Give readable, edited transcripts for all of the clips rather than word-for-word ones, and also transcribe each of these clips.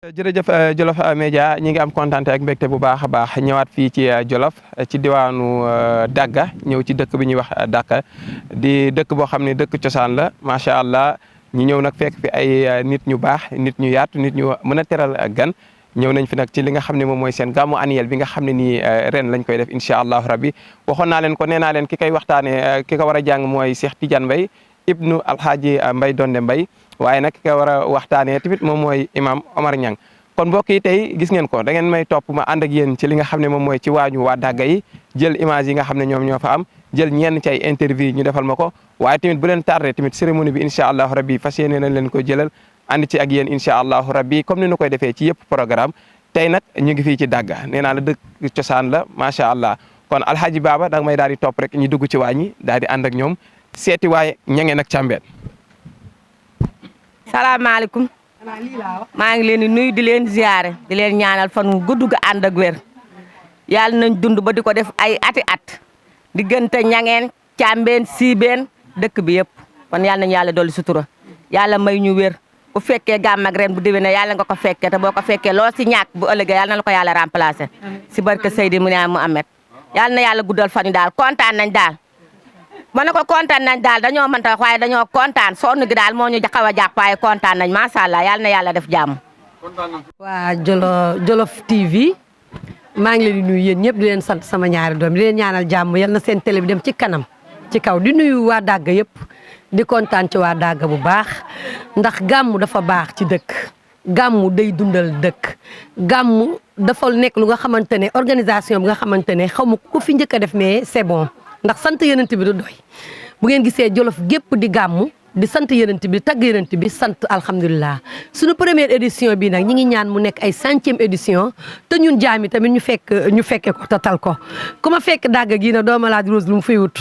jërëjëf Jolof Média ñi ngi am kontaan ak mbégte bu baax a baax ñëwaat fii ci Jolof ci diwaanu Dagga ñëw ci dëkk bi ñuy wax Dagga di dëkk boo xam ne dëkk cosaan la macha allah ñu ñëw nag fekk fi ay nit ñu baax nit ñu yaatu nit ñu mën a teral gan ñëw nañ fi nag ci li nga xam ne moom mooy seen gàmmu annuel bi nga xam ne nii ren lañ koy def incha allahu rabbi waxoon naa leen ko nee naa leen ki koy waxtaanee ki ko war a jàng mooy Cheikh Tidiane Mbaye ibnu Alhaaji Mbaye Donde Mbaye waaye nag ki ko war a waxtaanee tamit moom mooy imam Omar Niang kon mbokk yi tey gis ngeen ko da ngeen may topp ma ànd ak yéen ci li nga xam ne moom mooy ci waañu waa Dagga yi jël image yi nga xam ne ñoom ñoo fa am jël ñenn ci ay interview ñu defal ma ko waaye tamit bu leen tardé tamit cérémonie bi incha allahu rabbi fas yéene nañ leen ko jëlal ànd ci ak yéen incha allahu rabbi comme ni ñu koy defee ci yëpp programme tey nag ñu ngi fii ci Dagga nee naa la dëkk cosaan la macha allah kon alhaji Baba da nga may daal di topp rek ñu dugg ci waañi daal di ànd ak ñoom seeti waaye ñangeen ak càmbeen. salaamaaleykum maa ngi leen di nuyu di leen ziare di leen ñaanal fan gudd gu ànd ak wér yàlla nañ dund ba di ko def ay ati at diggante ñangeen càmbeen siibeen dëkk bi yëpp kon yàlla nañu yàlla dolli sutura yàlla may ñu wér bu fekkee gàmm ak ren bu déwénee yàlla nga ko fekkee te boo ko fekkee loo si ñàkk bu ëllëgee yàlla na la ko yàlla remplacer si barke Seydi Muhammad yàlla na yàlla guddal fan yi daal kontaan nañ daal. ma ne ko kontaan nañ daal dañoo mënta wax waaye dañoo kontaan sonn gi daal moo ñu xaw a jàpp waaye kontaan nañ macha allah yal na yàlla def jàmm. waa Jolof TV maa ngi leen di nuyu yéen ñëpp di leen sant sama ñaari doom di leen ñaanal jàmm yal na seen télé bi dem ci kanam ci kaw di nuyu waa Dagga yëpp di kontaan ci waa Dagga bu baax ndax gàmmu dafa baax ci dëkk gàmmu day dundal dëkk gàmmu dafa nekk lu nga xamante ne organisation bi nga xamante ne xaw ma ku fi njëkk a def mais c'est bon. ndax sant yenent bi du doy bu ngeen gisee Jolof gépp di gàmmu di sant yenent bi tagg yenent bi sant alhamdulilah suñu première édition bi nag ñi ngi ñaan mu nekk ay 100e édition te ñun jaami tamit ñu fekke ko tatal ko ku ma fekk Dagga gii na dooma laaj Rose lu mu fay wut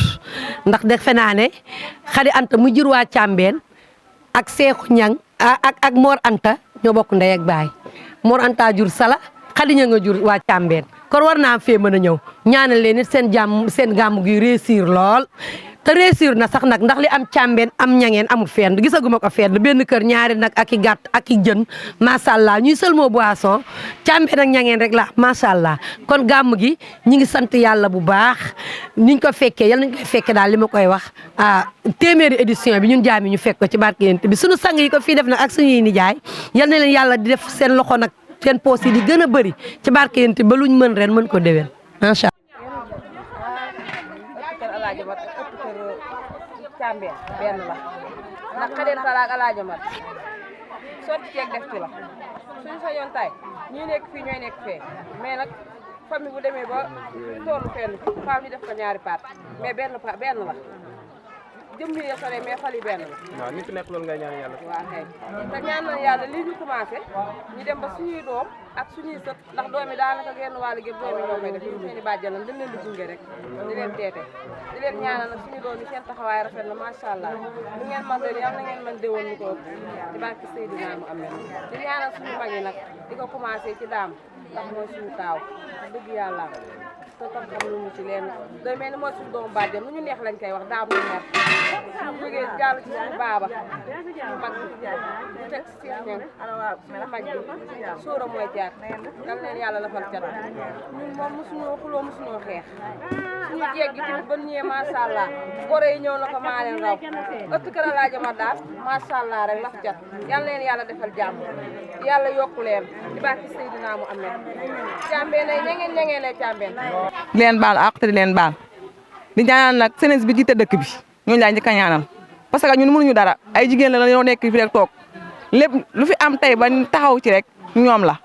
ndax defe naa ne Xadi Anta mu jur waa Càmbeen ak Seexu Ñang ak Mor Anta ñoo bokk ndey ak baay Mor Anta jur Sala Xadi Ñang nga jur waa Càmbeen kon war naa fee mën a ñëw ñaanal leen it seen gàmmu gi réussir lool te réussir na sax nag ndax li am Càmbeen am ñangeen amul fenn gisaguma ko fenn benn kër ñaari nag ak i gàtt ak i jën macha allah ñuy seulement boisson Càmbeen ak ñangeen rek la macha allah kon gàmm gi ñi ngi sant yàlla bu baax niñ ko fekkee yal nañ koy fekkee daal li ma koy wax téeméeri édition bi ñun jaami ñu fekk ko ci barke yéen bi suñu sang yi ko fii def nag ak suñuy nijaay yal na leen yàlla di def seen loxo nag seen poos yi di gën a bëri ci barke yéen ba luñ mën ren mën ko déwén macha allah. Càmbeen benn la ndax Xadi Anta ak Alaaji Mat sotti ceeg def ci la suñu sañoon tay ñii nekk fii ñooy nekk fee mais nag famille bu demee ba toolu fenn faaw ñu def ko ñaari paat mais benn la jëm yi sore mais xol yi benn la. waaw nit ku nekk loolu ngay ñaan yàlla. waaw kay te ñaan nañu yàlla lii ñu commencé ñu dem ba suñuy doom ak suñuy sët ndax doom yi daanaka genn wàllu gépp doom yi ñoo koy def ñu seen i bàjjanam dañ leen di gunge rek di leen teete di leen ñaanal nag suñu doom yi seen taxawaay rafet na macha allah lu ngeen mën leen yàlla na ngeen mën déwoon ñu ko ëpp ci barke Seydina Muhammad di ñaanal suñu mag yi nag di ko commencé ci daam ndax mooy suñu taaw dëgg yàlla te tam xam luñu ci leen day mel ni mooy suñu doomu bàjjan lu ñu neex lañ koy wax daam lu mer suñu jógee jàll ci suñu baaba suñu mag bi ñu teg ci Cheikh Niang suñu mag bi sóora mooy jaar dal leen yàlla lafal cat ñun moom mosuñoo xuloo mosuñoo xeex suñu jeeg gi tamit ba ñëwee macha allah gore yi ñëw na ko maa leen raw ëtt kër Alaaji Mat daal macha allah rek laf cat yal leen yàlla defal jàmm yàlla yokku leen di barke Seydina Muhammad Càmbeen ay ñangeen lay Càmbeen di leen baal àq te di leen baal di ñaanal nag sénès bi jiite dëkk bi ñooñu laa njëkk a ñaanal parce que ñun mënuñu dara ay jigéen la dañoo nekk fi rek toog lépp lu fi am tey ba taxaw ci rek ñoom la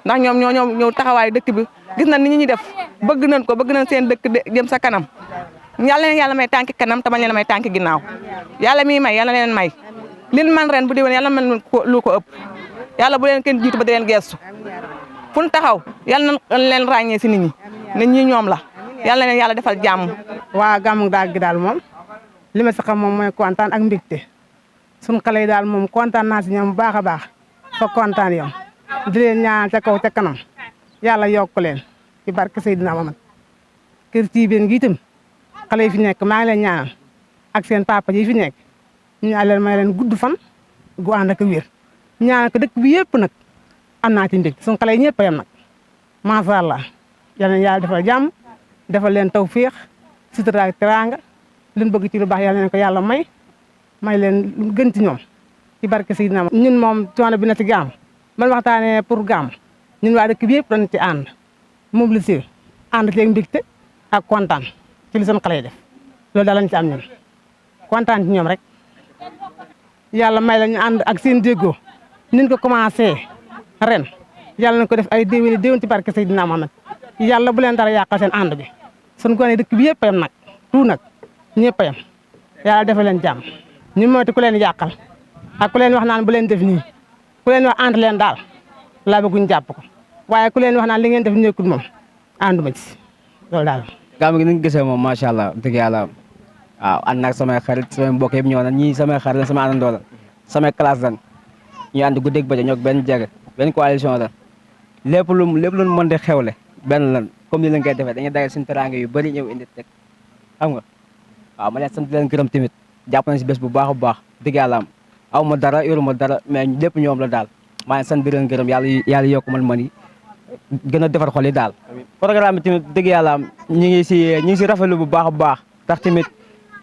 ndax ñoom ñoo taxawaay dëkk bi gis nañ ni ñuy def bëgg nañ seen dëkk jëm sa kanam yàlla leen yàlla may tànki kanam te bañ leen may tànki ginnaaw yàlla miy may yàlla leen may lin man ren bu déwén yàlla mel lu ko ëpp yàlla bu leen kenn jiitu ba di leen geestu fu ñu taxaw yàlla na leen ràññee si nit ñi ñoom la yàlla leen yàlla defal jàmm. waa gàmmu Dagga gi daal moom li ma si xam moom mooy kontaan ak mbégte sunu xale yi daal moom kontaan naa si ñoom bu baax a baax fa kontaan yow di leen ñaanal ca kaw ca kanam yàlla yokk leen ci barke Seydina Muhammad kër Ciibeen gi itam xale yi fi nekk maa ngi leen ñaanal ak seen papa yi fi nekk ñu leen may leen gudd fan gu ànd ak wér ñaanal ko dëkk bi yëpp nag am naa ci mbég suñu xale yi ñëpp a yem nag macha allah yal na yàlla defal jàmm defal leen tawféex sutura ak teraanga liñ bëgg ci lu baax yal na leen ko yàlla may leen lu gën ci ñoom ci barke Seydina ñun moom coono bi na ci gaam man waxtaanee pour gaam ñun waa dëkk bi yëpp dañ ci ànd mobilisé ànd ceeg mbégte ak kontaan ci li seen xale yi def loolu daal lañ ci am ñun kontaan ci ñoom rek yàlla may la ñu ànd ak seen déggoo niñ ko commencé ren yàlla na ko def ay déwén ci barke Seydina Mohamed yàlla bu leen dara yàqal seen ànd bi suñu gone dëkk bi yëpp a yem nag tout nag ñëpp a yem yàlla defal leen jàmm ñu moytu ku leen yàqal ak ku leen wax naan bu leen def nii ku leen wax ànd leen daal laa bëgguñ jàpp ko waaye ku leen wax naan li ngeen def nekkul moom ànduma ci loolu daal. gàmm gi ni nga gisee moom macha allah dëgg yàlla waaw ànd naag samay xarit samay mbokk yëpp ñëw na ñii samay xarit la samay àndandoo la samay classe lan ñu ànd guddeeg bëccëg ñoo benn jege benn coalition la lépp lu mën di xewle benn lan comme ni lañ koy defee dañuy dagal suñu teraanga yu bëri ñëw indi teg xam nga waaw ma leen sant leen gërëm tamit jàpp nañ si bés bu baax a baax dëgg yàlla am aw ma dara yoru ma dara mais lépp ñoom la daal maa ngi sant di leen gërëm yàlla yokk man yi gën a defar xol yi daal programme bi tamit dëgg yàlla am ñu ngi si rafetlu bu baax a baax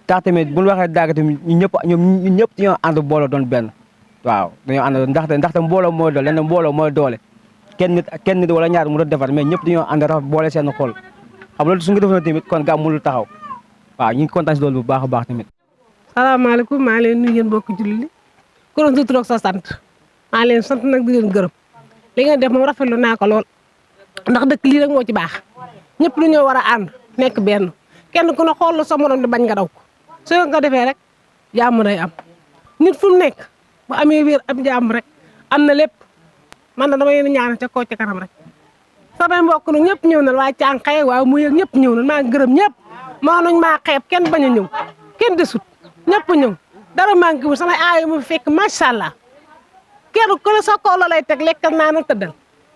tax tamit bu ñu waxee Daga tamit ñun ñëpp dañoo ànd booloo doon benn waaw dañoo ànd ndaxte mbooloo mooy doole lenn mbooloo mooy doole kenn nit wala ñaar mu doon defar mais ñëpp dañoo ànd rafet boole seen xol xam loolu su nga defoon tamit kon gàmm mënul taxaw waaw ñu ngi kontaan si loolu bu baax a baax tamit. salaamaaleykum maa ngi leen nuyu yéen mbokki jullit yi ku doon tur ak sa sant maa leen sant nag di leen gërëm li ngeen def moom rafetlu naa ko lool ndax dëkk lii rek moo ci baax ñëpp lu ñoo war a ànd nekk benn kenn ku ne xool la sa morom di bañ nga daw ko su nga defee rek jàmm day am nit fu mu nekk bu amee wér am jàmm rek am na lépp man na dama leen ñaanal ca kaw ca kanam rek samay mbokk nag ñëpp ñëw na waaye cànqaye waaye mu yëg ñëpp ñëw na maa ngi gërëm ñëpp moo nañ maa xeeb kenn bañ a ñëw kenn desut ñëpp ñëw dara manqué wu samay aayo mu fekk macha allah kenn ku ne sa kaw la lay teg lekkal naa na tëddal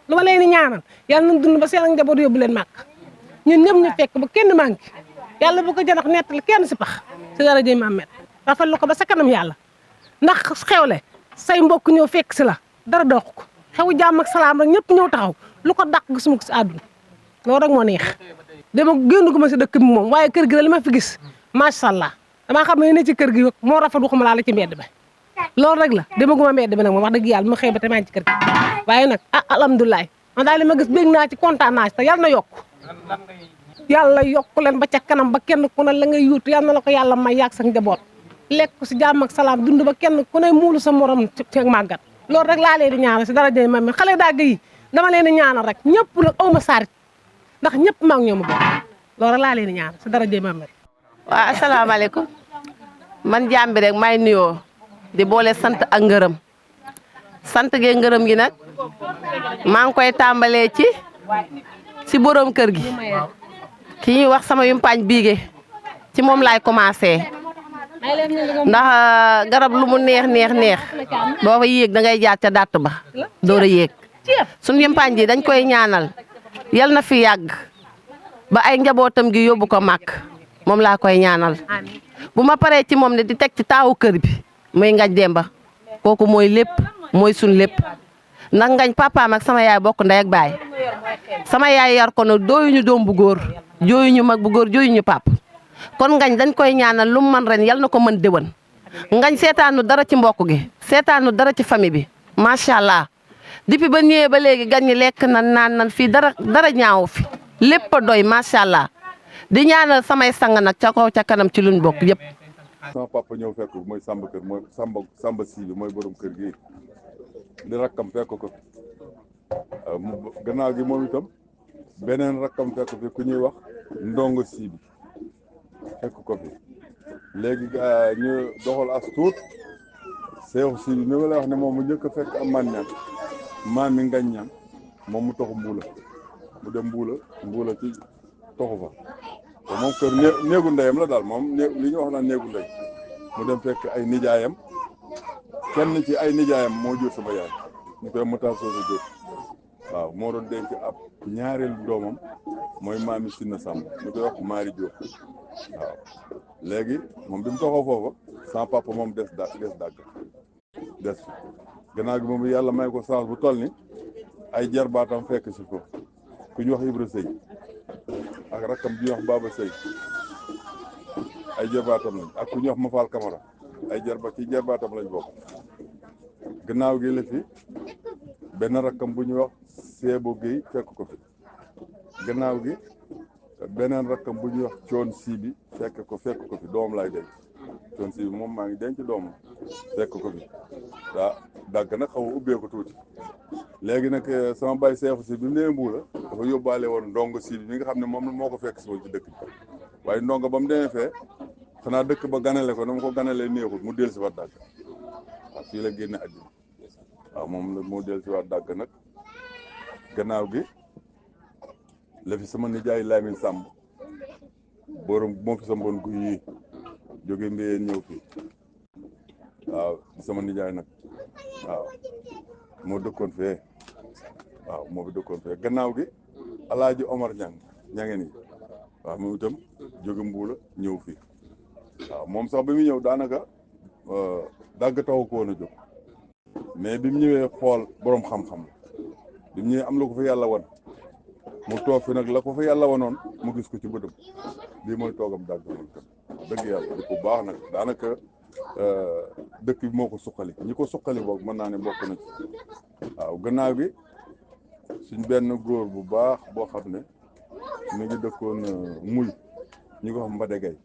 lu ma leen di ñaanal yàlla nañ dund ba seen ak njaboot yóbbu leen màkk ñun ñëpp ñu fekk ba kenn manqué yàlla bu ko janax nettal kenn si pax si dara jëy Mamet rafetlu ko ba sa kanam yàlla ndax xewle say mbokk ñëw fekk si la dara dox ko xewu jàmm ak salaam rek ñëpp ñëw taxaw lu ko dàq gisuma ko si àdduna loolu rek moo neex dama génn gu ma si dëkk bi moom waaye kër gi la li ma fi gis macha allah damaa xam ne ci kër gi moo rafet waxuma laa la ci mbedd ba loolu rek la dama gu ma mbedd bi nag moom wax dëgg yàlla ma xëy ba te maa ngi ci kër gi waaye nag alhamdulilah man daal li ma gis bég naa ci kontaan naa ci te yàlla na yokk yàlla yokk leen ba ca kanam ba kenn ku ne la ngay yuutu yàlla na la ko yàlla may yàgg sa njaboot lekk ko si jàmm ak salaam dund ba kenn ku ne muulu sa morom ci màggat loolu rek laa leen di ñaanal si dara jëy ma xale Daga yi dama leen di ñaanal rek ñëpp nag aw ma sarit ndax ñëpp maa ngi ñoom a bokk loolu rek laa leen di ñaanal si dara jëy ma waaw asalaamaaleykum man jàmbi rek may nuyoo di boole sant ak ngërëm sant gee ngërëm gi nag maa ngi koy tàmbalee ci borom kër gi ki ñuy wax sama yumpaañ biige ci moom laay commencé ndax garab lu mu neex boo fa yéeg da ngay jaar ca dàtt ba door a yéeg suñu yumpaañ ji dañ koy ñaanal yal na fi yàgg ba ay njabootam gi yóbbu ko màkk moom laa koy ñaanal bu ma paree ci moom ne di teg ci taawu kër bi muy Ngañ Demba kooku mooy lépp mooy suñ lépp ndax Ngañ papaam ak sama yaay bokk ndey ak baay sama yaay yar ko nag dooyuñu doom bu góor jooyuñu mag bu góor jooyuñu pap kon Ngañ dañ koy ñaanal lu mu man ren yal na ko mën déwén Ngañ seetaanu dara ci mbokk gi seetaanu dara ci famille bi macha allah depuis ba ñëwee ba léegi gan ñi lekk na naan nan fii dara ñaaw fi lépp a doy macha allah di ñaanal samay sang nag ca kaw ca kanam ci luñ bokk yëpp. sama papa ñëw fekk mooy Samba kër mooy Samba si bi mooy borom kër gi di rakkam fekk ko gannaaw gi moom itam beneen rakkam fekk fi ku ñuy wax ndongo si bi fekk ko fi léegi ñu doxal as tuut seexu si bi mi ma lay wax ne moom mu njëkk a fekk am man ñaan maam mi Ngañ ñaan moom mu toxu mbuula mu dem mbuula ci toxu fa te moom kër néegu ndeyam la daal moom li ñu wax naan néegu ndey mu dem fekk ay nijaayam kenn ci ay nijaayam moo jur sama yaay ñu koy Matar Soosa Jóob waaw moo doon denc ab ñaareelu doomam mooy maami Sinna Samb ñu koy wax Maari Jóob waaw léegi moom bi mu toxoo foofa sama papa moom des dàgg gannaaw gi moom yàlla may ko chance bu toll ni ay jarbaatam fekk si ko ku ñu wax Ibra Sëy ak rakkam bi ñuy wax Baba Sëy ay jarbaatam lañ ak ku ñuy wax Mafal Camara ay jarbaatam lañ bokk. gannaaw gi la fi benn rakkam bu ñuy wax Seebo Guèye fekk ko fi gannaaw gi beneen rakkam bu ñuy wax Coon Siibi fekk ko fi doom lay denc Coon Siibi moom maa ngi denc doom fekk ko fi waaw dàgg nag xaw a ubbeeku tuuti léegi nag sama bay seexu si bi mu nee Mbuula dafa yóbbaale woon ndongo Siibi mi nga xam ne moom moo ko fekk si woon ci dëkk bi waaye ndongo ba mu demee fee xanaa dëkk ba ganale ko na mu ko ganalee neexut mu dellu si waat dàgg waaw fii la génne àddina waaw moom la moo dellu si waat dàgg nag gannaaw gi la fi sama nijaay Lamine Samb borom moo fi samboon guy yi jóge Mbéyeen ñëw fii waaw sama nijaay nag waaw moo dëkkoon fee waaw moo fi dëkkoon fee gannaaw gi Alaaji Omar ñangeen yi waaw moom itam jóge Mbuula ñëw fii waaw moom sax bi mu ñëw daanaka dàgg taxu ko woon a jóg mais bi mu ñëwee xool borom xam-xam bi mu ñëwee am la ko fa yàlla wan mu toog fi nag la ko fa yàlla wanoon mu gis ko ci bëtam lii mooy toogam dàgg moom tam dëgg yàlla di ko baax nag daanaka dëkk bi moo ko suqali ñi ko suqali boog mën naa ne bokk na ci waaw gannaaw gi suñ benn góor bu baax boo xam ne mu ngi dëkkoon muy ñi ko xam Mbade Gay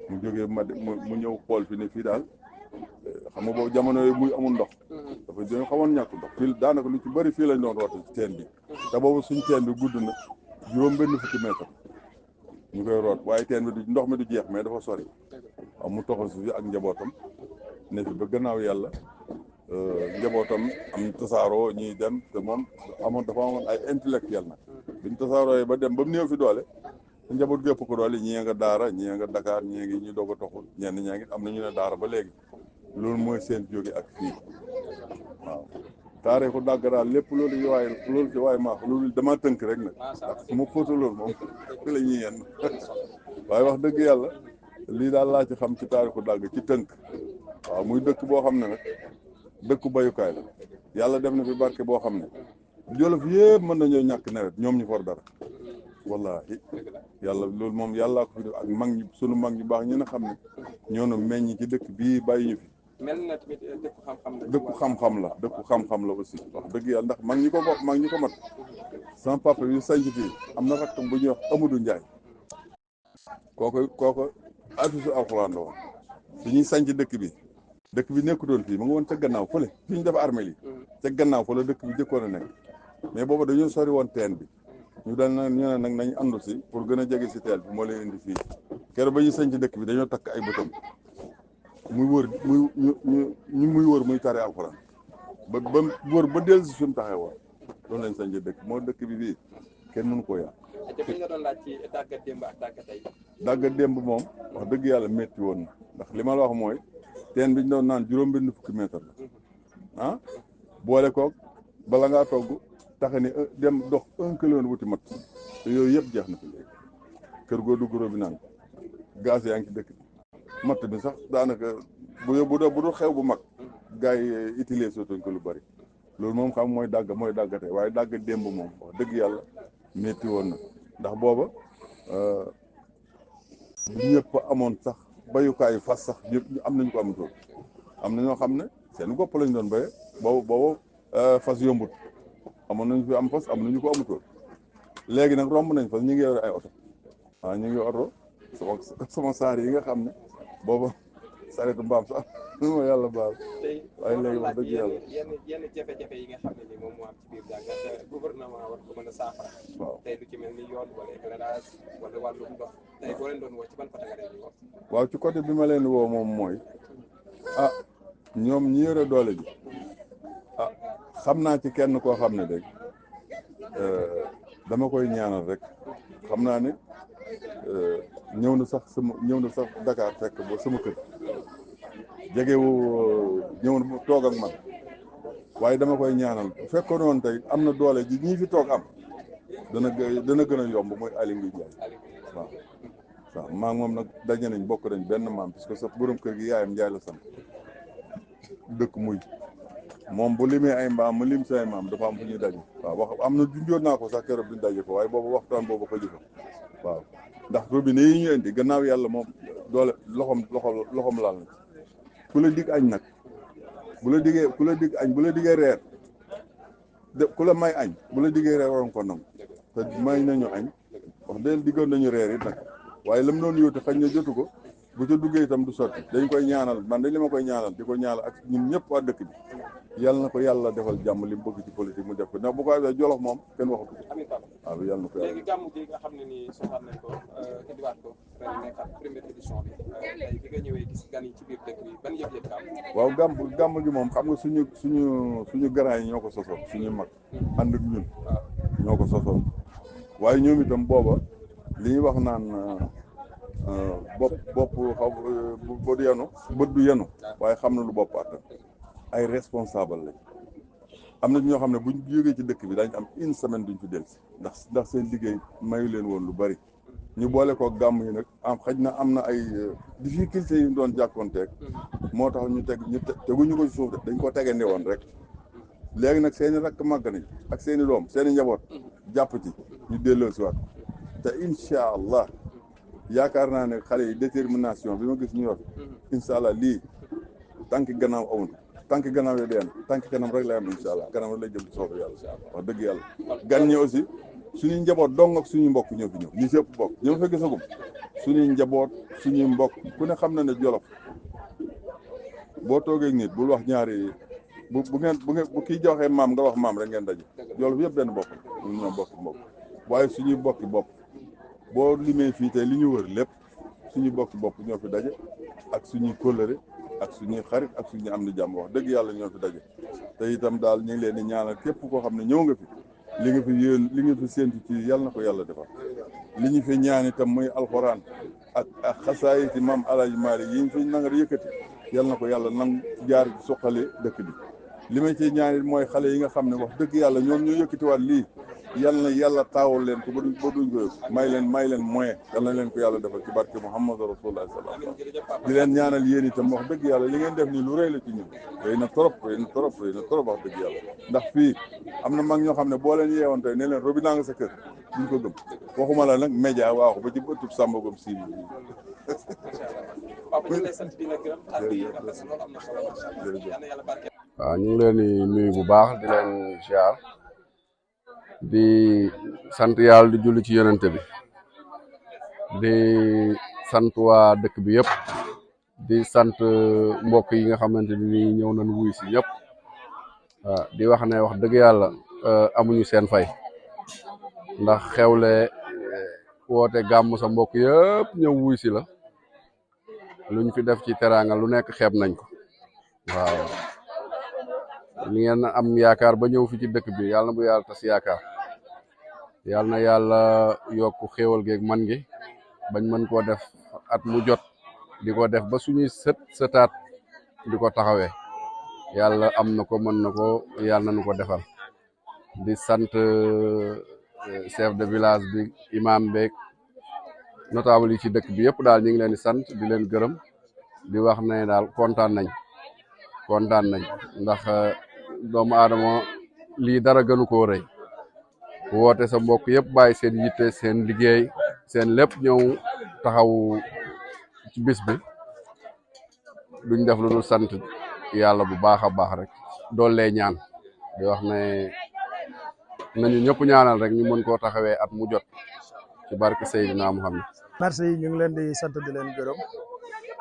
mu jógee mu ñëw xool fi ne fii daal xam nga boobu jamono yooyu muy amul ndox dafa dañoo xamoon ñàkk ndox fii daanaka lu ci bëri fii lañ doon roote ci teen bi te boobu suñ teen bi gudd na juróom benn fukki mètre ñu koy root waaye teen bi du ndox mi du jeex mais dafa sori waaw mu toxal si fi ak njabootam ne fi ba gannaaw yàlla njabootam am tasaaroo ñuy dem te moom dafa amoon ay intellectuel nag biñ tasaaroo yi ba dem ba mu néew fi doole njaboot gépp ko doole ñii nga daara ñii nga Dakar ñii ngi ñu doog a toxul ñenn ñaa ngi am na ñu ne daara ba léegi loolu mooy seen jóge ak fii waaw taarixu dàgg daal lépp loolu ci waaye maa ko loolu dama tënk rek nag ndax su ma xóota loolu moom fi la ñuy yenn waaye wax dëgg yàlla lii daal laa ci xam ci taarixu dàgg ci tënk waaw muy dëkk boo xam ne nag dëkku bayukaay la yàlla def na fi barke boo xam ne Jolof yëpp mën nañoo ñàkk nawet ñoom ñu for dara wallahi yàlla loolu moom yàllaa ko fi def ak mag ñi sunu mag ñu baax ñi nga xam ne ñoo na meññ ci dëkk bii bàyyi ñu fi mel na tamit dëkku xam-xam la. dëkku xam-xam la aussi wax dëgg yàlla ndax mag ñi ko mat sama papa yu sanc fii am na rakkam bu ñuy wax Amadou Ndiaye kooku afisu alxuraan la woon su ñuy sanc dëkk bi nekkutoon fii mu nga woon ca gannaaw fële fi ñu def armée yi ca gannaaw fa la dëkk bi jëkkoon a nekk mais boobu dañoo sori woon teen bi ñu ne nag nañ àndu si pour gën a jege si teel bi moo leen indi fii keroog ba ñuy sanc dëkk bi dañoo takk ay bëtam muy wër muy tari alxuraan ba wër ba dellu si fi mu taxee woon loolu lañ sanc dëkk moo dëkk bi fii kenn mënu koo yàq. te buñ la doon laaj ci dàggat démb ak dàggat tey. dàggat démb moom wax dëgg yàlla métti woon na ndax li ma la wax mooy teen bi ñu doon naan juróom-benn fukki mètre la ah boole koog bala ngaa togg taxe ni dem dox 1 kilomètre wuti mat te yooyu yëpp jeex na fi léegi kër goo dugg bi naan gaz yaa ngi ci dëkk bi matt bi sax daanaka bu dul xew bu mag gars yi utilisé sootuñ ko lu bari loolu moom xam mooy dàggate waaye dàgg démb moom wax dëgg yàlla métti woon na ndax booba ñëpp amoon sax bayukaayu fas sax ñëpp am nañu ko amutoon am na ñoo xam ne seen gopp lañ doon béye boobu fas yombut amoon nañu fi am fas am nañu ko amutoon léegi nag romb nañ fas ñu ngi yor ay oto waaw ñu ngi oto sama saar yi nga xam ne booba saretu mbaam sax ma yàlla baal waaye léegi wax dëgg yàlla yenn jafe-jafe yi nga xam ne ni moom moo am ci biir dàggat gouvernement war ko mën a saafara waaw tey lu ci mel ni yoon wala éclairage wala wàllum ndox tey boo leen doon woo ci ban côté nga leen di woo waaw ci côté bi ma leen woo moom mooy ñoom ñi yore doole ji xam naa ci kenn koo xam ne rek dama koy ñaanal rek xam naa ne ñëw na sax Dakar fekk ba sama kër jegewu ñëw na toog ak man waaye dama koy ñaanal bu fekkoon woon tey am na doole ji ñii fi toog am dana gën a yomb mooy Aly Ngouille Ndiaye waaw maa ngi moom nag daje nañ bokk nañ benn maam parce que sa borom kër gi yaayam Ndiaye la sant dëkk muy moom bu limee ay mbaam mu lim say maam dafa am fu ñuy daje waaw wax am na junjoon naa ko sax keroog duñ daje ko waaye boobu waxtaan boobu xalifa waaw ndax robinet yi ñu indi gannaaw yàlla moom doole loxom laal na ku la dig añ nag bu la dig añ bu la diggee reer ku la may añ bu la diggee reer waroon ko nam te may nañu añ wax dëgg diggoon nañu reer it nag waaye lam noonu yóote xañ na jotu ko bu ca duggee itam du sotti dañ koy ñaanal man dañ li ma koy ñaanal di ko ñaanal ak ñun ñëpp waa dëkk bi yàlla na ko yàlla defal jàmm li mu bëgg ci politique mu def ko ndax bu ko defee Jolof moom kenn waxatu ko waaw yàlla na ko yàlla. léegi gàmmu gi nga xam ne nii soxal nañ ko indiwaat ko ren nekkat première édition bi tey bi nga ñëwee gis gan yi ci biir dëkk bi ban yëg-yëg am. waaw gàmm gi moom xam nga suñu grand yi ñoo ko sosoon suñu mag ànd ak ñun ñoo ko sosoon waaye ñoom itam booba li ñuy wax naan bopp xaw bët yenu bët du yenu waaye xam na lu bopp attan ay responsable lañ am na ñoo xam ne buñ jógee ci dëkk bi dañ am une semaine duñ fi dellusi ndax seen liggéey mayu leen woon lu bari ñu boole ko gàmm yi nag xaj na am na ay difficultés yu doon jàkkoonteeg moo tax ñu teguñu ko suuf de dañ ko tegandi woon rek léegi nag seeni rakk màgg nañ ak seeni doom seeni njaboot jàpp ci ñu delloo si waat te incha allah yaakaar naa ne xale yi détermination bi ma gis ñu yor incha allah lii tànki gannaaw amul tànki gannaaw yi deen tànki kanam rek lay am incha allah kanam rek lay jëm ci soobu yàlla wax dëgg yàlla gan ñi aussi suñuy njaboot dong ak suñuy mbokk ñoo fi ñëw ñi si ëpp bokk ñoo fa gisagum suñuy njaboot suñuy mbokk ku ne xam na ne Jolof boo toogee nit bul wax ñaari bu kii joxee maam nga wax maam rek ngeen daje Jolof yëpp benn bopp ñun ñoo bokk mbokk waaye suñuy bokki bopp boo limee fii tey li ñu wër lépp suñuy bokki bopp ñoo fi daje ak suñuy kóllëre ak suñuy xarit ak suñuy am di jàmm wax dëgg yàlla ñoo fi daje te itam daal ñu ngi leen di ñaanal képp koo xam ne ñëw nga fi li nga fi séentu ci yàlla na ko yàlla defal li ñu fi ñaan itam muy alxuraan ak xasaay ci maam Alaaji Maalik yi ñu fi nangar yëkkati yàlla na ko yàlla nang jaar suqali dëkk bi li ma ci ñaan it mooy xale yi nga xam ne wax dëgg yàlla ñoom ñoo yëkkatiwaat lii yal na yàlla taawul leen ko ba duñ ko may leen moyen yal na leen ko yàlla defal ci barke Muhammad Rasulullah sallallahu alayhi wasallam di leen ñaanal yéen itam wax dëgg yàlla li ngeen def nii lu rëy la ci ñun rëy na trop wax dëgg yàlla ndax fii am na mag ñoo xam ne boo leen yeewoon tey ne leen robinet nga sa kër duñ ko gëm waxuma la nag média waaxu ba ci ëttub sàmbagom si waaw ñu ngi leen di nuyu bu baax di leen ziar di sant yàlla di julli ci yonente bi di sant waa dëkk bi yëpp di sant mbokk yi nga xamante ni ñëw nañ wuy si ñëpp waaw di wax ne wax dëgg yàlla amuñu seen fay ndax xewle woote gàmm sa mbokk yëpp ñëw wuy si la luñ fi def ci teraanga lu nekk xeeb nañ ko waaw li ngeen am yaakaar ba ñëw fi ci dëkk bi yàlla na bu yàlla tas yaakaar yàlla na yàlla yokk xéewal geeg man gi bañ mën koo def at mu jot di ko def ba suñuy sëtaat di ko taxawee yàlla am na ko mën na ko yàlla nañu ko defal di sant chef de village bi imam beeg notable yi ci dëkk bi yëpp daal ñu ngi leen di sant di leen gërëm di wax ne daal kontaan nañ ndax doomu aadama lii dara gënu koo rëy woote sa mbokk yëpp bàyyi seen yitte seen liggéey seen lépp ñëw taxaw ci bis bi duñ def lu dul sant yàlla bu baax a baax rek doole ñaan di wax ne nañu ñëpp ñaanal rek ñu mën koo taxawee at mu jot ci barke Seydina Muhammad. merci ñu ngi leen di sant di leen gërëm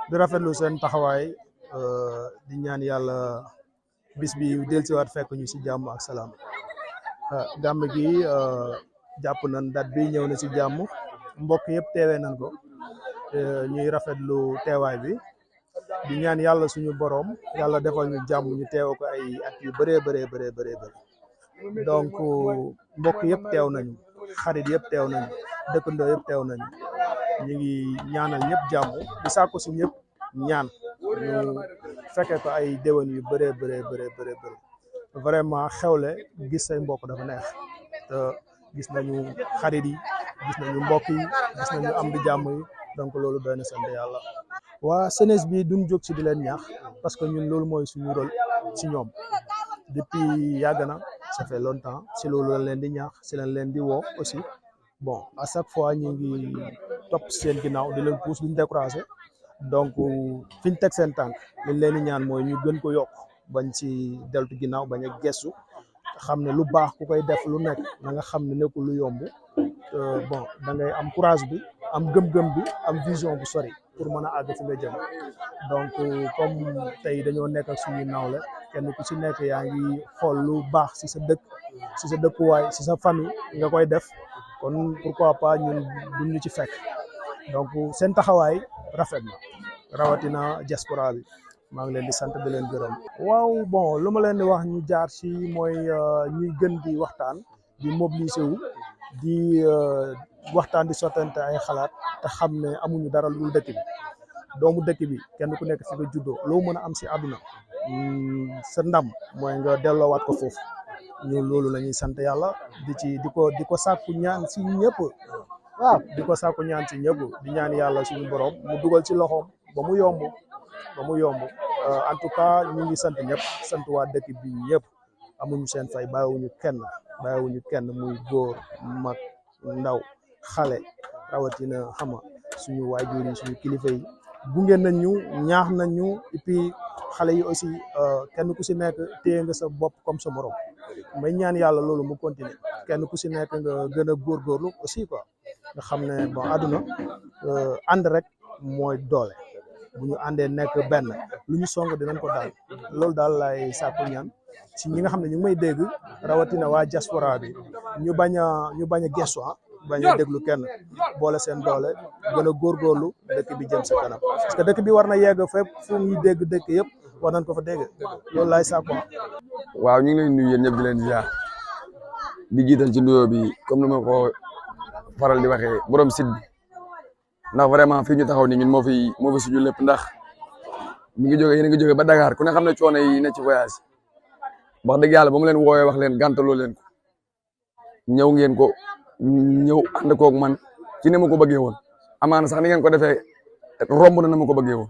di rafetlu seen taxawaay di ñaan yàlla bis bi dellusiwaat fekk ñu si jàmm ak salaam gàmm gi jàpp nañ date bi ñëw na si jàmm mbokk yëpp teewee nañ ko ñuy rafetlu teewaay bi di ñaan yàlla suñu borom yàlla defal ñu jàmm ñu teew ko ay at yu bëree donc mbokk yëpp teew nañu xarit yëpp teew nañu dëkkandoo yëpp teew nañu ñu ngi ñaanal ñëpp jàmm di sàkku si ñëpp ñaan ñu fekkee ko ay déwén yu bëree vraiment xewle gis say mbokk dafa neex te gis nañu xarit yi gis nañu mbokk yi gis nañu am di jàmm yi donc loolu doy na sant yàlla. waa jeunesse bi duñ jóg ci di leen ñaax parce que ñun loolu mooy suñu rôle ci ñoom depuis yàgg na ça fait longtemps si loolu lañ leen di ñaax si lañ leen di woo aussi bon à chaque fois ñu ngi topp seen ginnaaw di leen pousse duñ découragé donc fi ñu teg seen tànk liñ leen di ñaan mooy ñu gën ko yokk bañ ci deltu ginnaaw bañ a gestu xam ne lu baax ku koy def lu nekk na nga xam ne nekkul lu yomb bon da ngay am courage bi am gëm-gëm bi am vision bu sori pour mën a àgg fi nga jëm donc comme tey dañoo nekk ak suñuy nawle kenn ku ci nekk yaa ngi xool lu baax ci sa dëkk ci sa dëkkuwaay ci sa famille nga koy def kon pourquoi pas ñun duñ ñu ci fekk donc seen taxawaay rafet na rawatina diaspora bi maa ngi leen di sant di leen gërëm. waaw bon lu ma leen di wax ñu jaar ci mooy ñuy gën di waxtaan di mobiliser wu di waxtaan di sottante ay xalaat te xam ne amuñu dara lu dëkk bi doomu dëkk bi kenn ku nekk fi nga juddoo loo mën a am ci àdduna sa ndam mooy nga delloowaat ko foofu ñun loolu la ñuy sant yàlla di ko sàkku ñaan ci ñëpp waaw di ko sàkku ñaan ci ñëpp di ñaan yàlla suñu borom mu dugal ci loxoom ba mu yomb en tout cas ñu ngi sant ñëpp sant waa dëkk bi ñëpp amuñu seen fay bàyyiwuñu kenn muy góor mag ndaw xale rawatina xama suñu waajur yi suñu kilifa yi gunge nañ ñu ñaax nañ ñu et puis xale yi aussi kenn ku si nekk téye nga sa bopp comme sa morom may ñaan yàlla loolu mu continuer kenn ku si nekk nga gën a góorgóorlu aussi quoi nga xam ne bon àdduna ànd rek mooy doole bu ñu àndee nekk benn lu ñu song dinañ ko daal loolu daal lay sàkku ñaan si ñi nga xam ne ñu ngi may dégg rawatina waa diaspora bi ñu bañ a gestu bañ a déglu kenn boole seen doole gën a góorgóorlu dëkk bi jëm sa kanam parce que dëkk bi war na yegg fépp fu ñuy dégg dëkk yëpp war nañ ko fa dégg loolu laay sàkku. waaw ñu ngi leen nuyu yéen ñëpp di leen ziar di jiital ci nuyoo bi comme ni ma ko faral di waxee borom site bi ndax vraiment fii ñu taxaw ni ñun moo fi suñu lépp ndax mi ngi jóge yéen a ngi jóge ba Dakar ku ne xam ne coono yi ne ci voyage wax dëgg yàlla ba mu leen woowee wax leen gàntaloo leen ko ñëw ngeen ko ñëw ànd koog man ci ne ma ko bëggee woon amaana sax ni ngeen ko defee romb na ma ko bëggee woon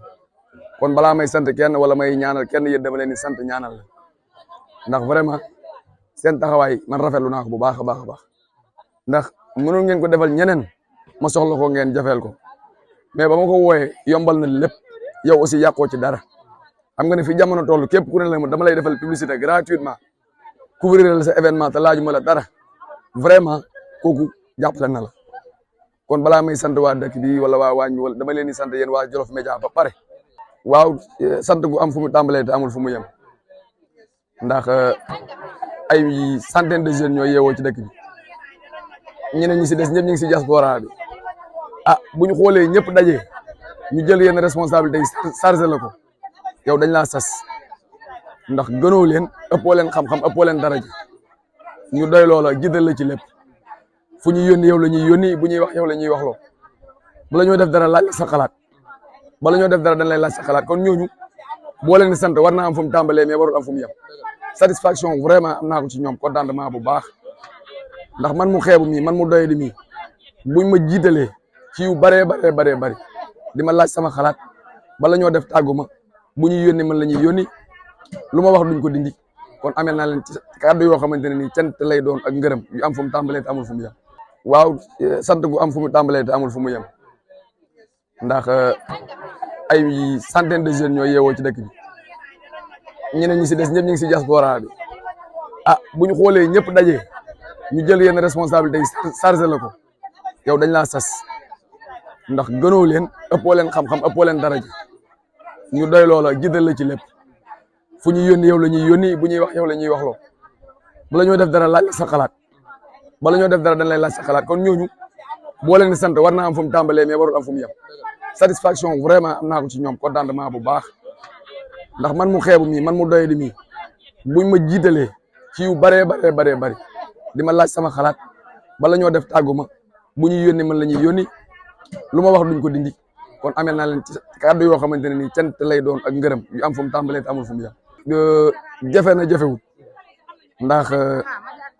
kon balaa may sant kenn wala may ñaanal kenn yéen dama leen di sant ñaanal la ndax vraiment seen taxawaay man rafetlu naa ko bu baax a baax a baax ndax mënoon ngeen ko defal ñeneen ma soxla ko ngeen jafeel ko mais ba ma ko wooyee yombal na lépp yow aussi yàqoo ci dara xam nga ne fi jamono toll képp ku ne la dama lay defal publicité gratuitement couvrir la sa événement te laajuma la dara vraiment kooku jàppale na la kon balaa may sant waa dëkk bi wala waa waañ wala dama leen di sant yéen waa Jolof Média ba pare waaw sant gu am fu mu tàmbalee te amul fu mu yem ndax ay centaine de jeunes ñoo yeewoo ci dëkk bi ñeneen ñi si des ñëpp ñu ngi si diaspora bi bu ñu xoolee ñëpp daje ñu jël yenn responsabilité yi chargé la ko yow dañ laa sas ndax gënoo leen ëppoo leen xam-xam ëppoo leen daraja ñu doy loola jiital la ci lépp fu ñuy yónni yow la ñuy yónni bu ñuy wax yow la ñuy waxloo bala ñoo def dara laaj sa xalaat bala ñoo def dara dañ lay laaj sa xalaat kon ñooñu boo leen di sant war naa am fu mu tàmbalee mais warul am fu mu yem satisfaction vraiment am naa ko ci ñoom contentement bu baax ndax man mu xeebu mii man mu doy di mii buñ ma jiitalee ci yu baree bari di ma laaj sama xalaat bala ñoo def tàgguma bu ñuy yónni man la ñuy yónni lu ma wax duñ ko dindi kon amel naa leen ci kàddu yoo xamante ne nii cant lay doon ak ngërëm yu am fu mu tàmbalee te amul fu mu yem waaw sant gu am fu mu tàmbalee te amul fu mu yem ndax ay centaine de jeunes ñoo yeewoo ci dëkk bi ñeneen ñi si des ñëpp ñu ngi si diaspora bi bu ñu xoolee ñëpp daje ñu jël yenn responsabilité yi chargé la ko yow dañ laa sas ndax gënoo leen ëppoo leen xam-xam ëppoo leen daraja ñu doy loola jiital la ci lépp fu ñuy yónni yow la ñuy yónni bu ñuy wax yow la ñuy waxloo bala ñoo def dara laaj sa xalaat bala ñoo def dara dañ lay laaj sa xalaat kon ñooñu boo leen di sant war naa am fu mu tàmbalee mais warul am fu mu yem satisfaction vraiment am naa ko ci ñoom contentement bu baax ndax man mu xeebu mii man mu doy di mii buñ ma jiitalee ci yu baree bari di ma laaj sama xalaat bala ñoo def tàgguma bu ñuy yónni man la ñuy yónni lu ma wax duñ ko dindi kon amel naa leen ci kàddu yoo xamante ne nii cant lay doon ak ngërëm yu am fu mu tàmbalee te amul fu mu yem jafe na jafewut ndax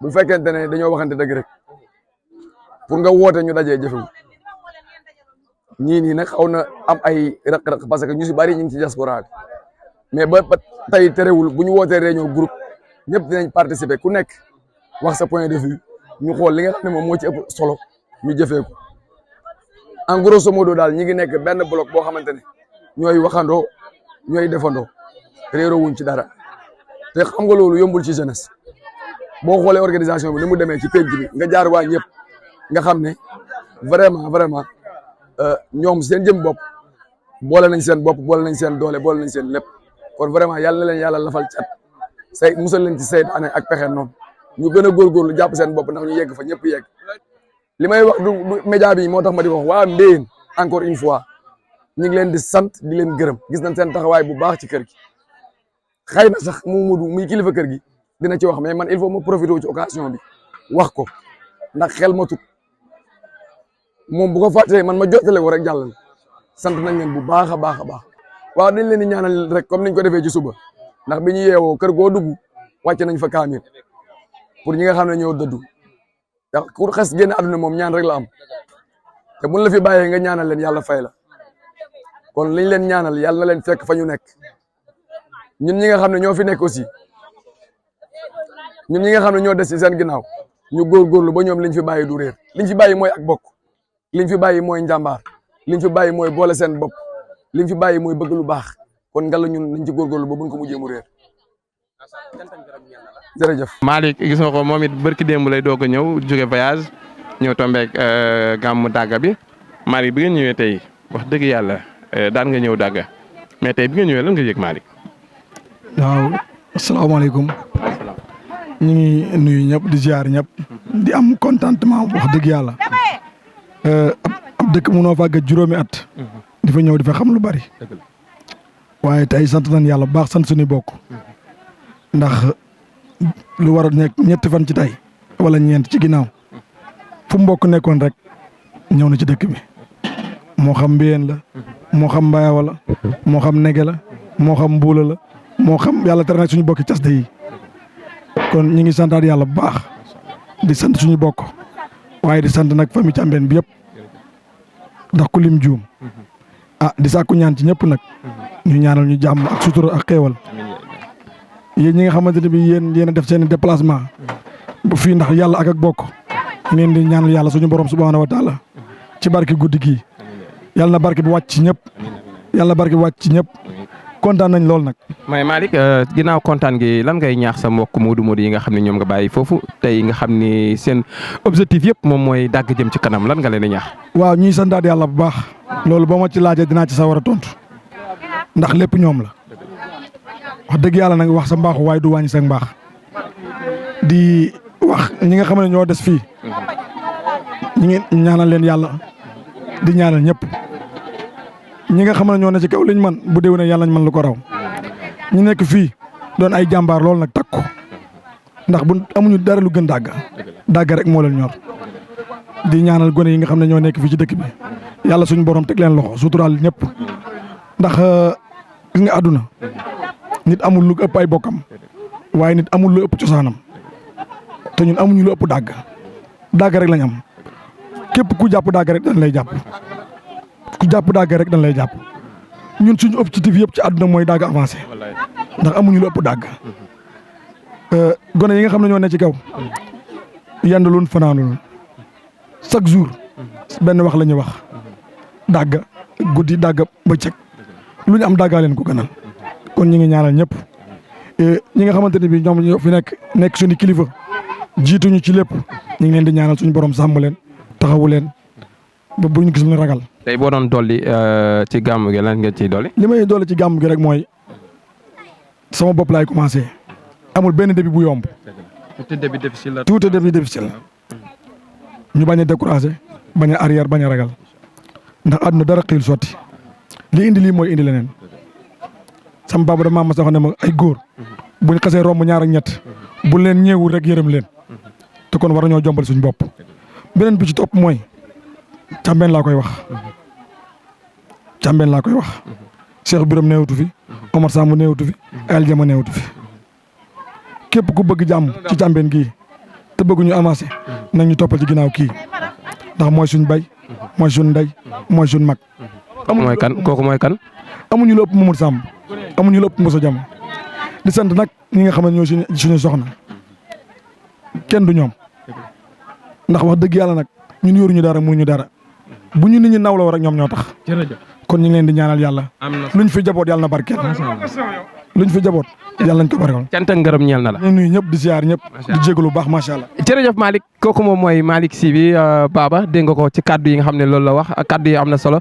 bu fekkente ne dañoo waxante dëgg rek pour nga woote ñu dajee jafewut ñii nii nag xaw na am ay raq-raq parce que ñu si bari ñu ngi ci diaspora bi mais ba tey terewul bu ñu wootee réunion groupe ñëpp dinañ participer ku nekk wax sa point de vue ñu xool li nga xam ne moom moo ci ëpp solo ñu jëfee ko en grosso modo daal ñi ngi nekk benn bloc boo xamante ne ñooy waxandoo ñooy defandoo réeroo wuñ ci dara te xam nga loolu yombul ci jeunesse boo xoolee organisation bi ni mu demee ci penc bi nga jaar waa ñëpp nga xam ne vraiment ñoom seen jëm bopp boole nañ seen bopp boole nañ seen doole boole nañ seen lépp kon vraiment yàlla na leen yàlla lafal cat musal leen ci seytaane ak pexe noonu ñu gën a góorgóorlu jàpp seen bopp ndax ñu yegg fa ñëpp yegg li may wax du média bi moo tax ma di wax waa Mbéyeen encore une fois ñu ngi leen di sant di leen gërëm gis nañ seen taxawaay bu baax ci kër gi xëy na sax Momadou muy kilifa kër gi dina ci wax mais man il faut ma profiter ci occasion bi wax ko ndax xel ma tut moom bu ko fàttee man ma jottale ko rek jàllal sant nañ leen bu baax a baax a baax waaw dañ leen di ñaanal rek comme niñ ko defee ci suba ndax bi ñu yeewoo kër goo dugg wàcc nañ fa kaamil pour ñi nga xam ne ñoo dëddu ndax ku xes génn àdduna moom ñaan rek la am te buñ la fi bàyyee nga ñaanal leen yàlla fay la kon liñ leen ñaanal yàlla na leen fekk fa ñu nekk ñun ñi nga xam ne ñoo fi nekk aussi ñun ñi nga xam ne ñoo des ci seen ginnaaw ñu góorgóorlu ba ñoom liñ fi bàyyi du réer liñ fi bàyyi mooy ak bokk liñ fi bàyyi mooy njàmbaar liñ fi bàyyi mooy boole seen bopp liñ fi bàyyi mooy bëgg lu baax kon ngalla ñun nañ ci góorgóorlu ba buñ ko mujjee mu réer jërëjëf. Malick gis nga ko moom it barki démb lay doog a ñëw jóge voyage ñëw tombeeg gàmmu Dagga bi Malick bi nga ñëwee tey wax dëgg yàlla daan nga ñëw Dagga mais tey bi nga ñëwee lan nga yëg Malick. waaw asalaamaaleykum ñu ngi nuyu ñëpp di ziar ñëpp di am contentement wax dëgg yàlla ab dëkk mënoo fa gëj juróomi at di fa ñëw di fa xam lu bari waaye tey sant nañ yàlla bu baax sant suñu bokk ndax lu war a nekk ñetti fan ci tey wala ñeent ci ginnaaw fu mbokk nekkoon rek ñëw na ci dëkk bi moo xam Mbéyeen la moo xam Mbayawa la moo xam Nege la moo xam Mbuula la moo xam yàlla tere nag suñu bokki cas yi kon ñu ngi santaat yàlla bu baax di sant suñu bokk waaye di sant nag famille Thiambène bi yëpp ndax ku lim juum di sàkku ñaan ci ñëpp nag ñu ñaanal ñu jàmm ak sutura ak xéewal yéen ñi nga xamante ne bi yéen a def seen déplacement bu fii ndax yàlla ak bokk ngeen di ñaanal yàlla suñu borom subhaanahu wa taala ci barke guddi gii yàlla na barke bi wàcc ci ñëpp yàlla barke bi wàcc ci ñëpp kontaan nañ lool nag. mais Malick ginnaaw kontaan gi lan ngay ñaax sa mbokk Modou yi nga xam ne ñoom nga bàyyi foofu tey nga xam ni seen objectif yëpp moom mooy Dagga jëm ci kanam lan nga leen di ñaax. waaw ñuy santaat yàlla bu baax loolu boo ma ci laajee dinaa ci sawar a tontu ndax lépp ñoom la wax dëgg yàlla nag wax sa mbaaxu waaye du wàññi sa mbaax di wax ñi nga xam ne ñoo des fii ñi ngi ñaanal leen yàlla di ñaanal ñëpp. ñi nga xam ne ñoo ne ci kaw liñ man bu déwénee yàlla nañ mën lu ko raw ñu nekk fii doon ay jàmbaar lool nag takku ndax bu amuñu dara lu gën Dagga rek moo leen ñor di ñaanal gone yi nga xam ne ñoo nekk fii ci dëkk bi yàlla suñu borom teg leen loxo suturaal ñëpp ndax gis nga àdduna nit amul lu ëpp ay bokkam waaye nit amul lu ëpp cosaanam te ñun amuñu lu ëpp Dagga rek lañ am képp ku jàpp Dagga rek dañ lay jàpp. ku jàpp Dagga rek dañ lay jàpp ñun suñu objectif yëpp ci àdduna mooy Dagga avancé ndax amuñu lu ëpp Dagga gone yi nga xam ne ñoo ne ci kaw yendaloon fanaanoon chaque jour benn wax la ñuy wax Dagga guddi Dagga bëccëg lu ñu am Dagga leen ko gënal kon ñu ngi ñaanal ñëpp ñi nga xamante ne bi ñoom ñoo fi nekk suñu kilifa jiituñu ci lépp ñu ngi leen di ñaanal suñu borom sàmm leen taxawu leen ba bu ñu gis lu ragal. tey boo doon dolli ci gàmm gi lan nga ciy dolli. li may dolli ci gàmm gi rek mooy sama bopp laay commencé amul benn début bu yomb. tout début difficile la. tout début difficile ñu bañ a découragé bañ a arrière bañ a ragal ndax àdduna dara xiil sotti li indi lii mooy indi leneen sama baba dama mas a wax ne ma ay góor buñ xasee romb ñaar ak ñett bu leen ñeewul rek yërëm leen te kon war nañoo jombal suñ bopp beneen bi ci topp mooy. Thiambène laa koy wax Thiambène laa koy wax Cheikh Birame neewutu fi Omar Samb neewutu fi El Jama neewutu fi képp ku bëgg jàmm ci Thiambène gii te bëgg ñu avancé nañ ñu toppal ci ginnaaw kii ndax mooy suñ bay mooy suñ ndey mooy suñ mag. mooy kan kooku mooy kan. amuñu lu ëpp Mamadou Samb amuñu lu ëpp Moussa Jam di sant nag ñi nga xam ne ñoo suñu soxna kenn du ñoom ndax wax dëgg yàlla nag ñun yoruñu dara mënuñu dara bu ñu nit ñi nawloo rek ñoom ñoo tax. jërëjëf kon ñu ngi leen di ñaanal yàlla. luñ fi jaboot yàlla na barkeel. luñ fi jaboot yàlla nañ ko barkeel. cant ak ngërëm ñeel na la. ñu nuyu ñëpp di ziar ñëpp. di jégalu bu baax macha allah. jërëjëf Malick kooku moom mooy Malick Sy bi Baba dégg nga ko ci kaddu yi nga xam ne loolu la wax kaddu yi am na solo